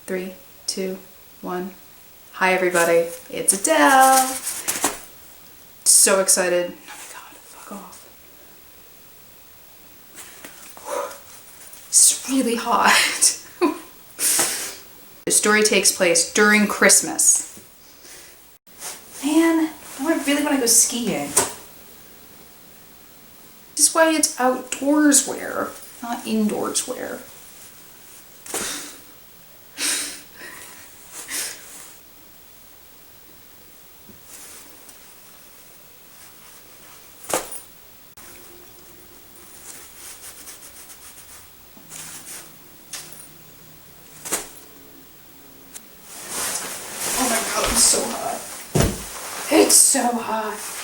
3, 2, 1. Hi everybody, it's Adele. So excited. Oh my god, fuck off. It's really hot. The story takes place during Christmas. Man, I really want to go skiing. This is why it's outdoors wear, not indoors wear. Oh my god, it's so hot. It's so hot.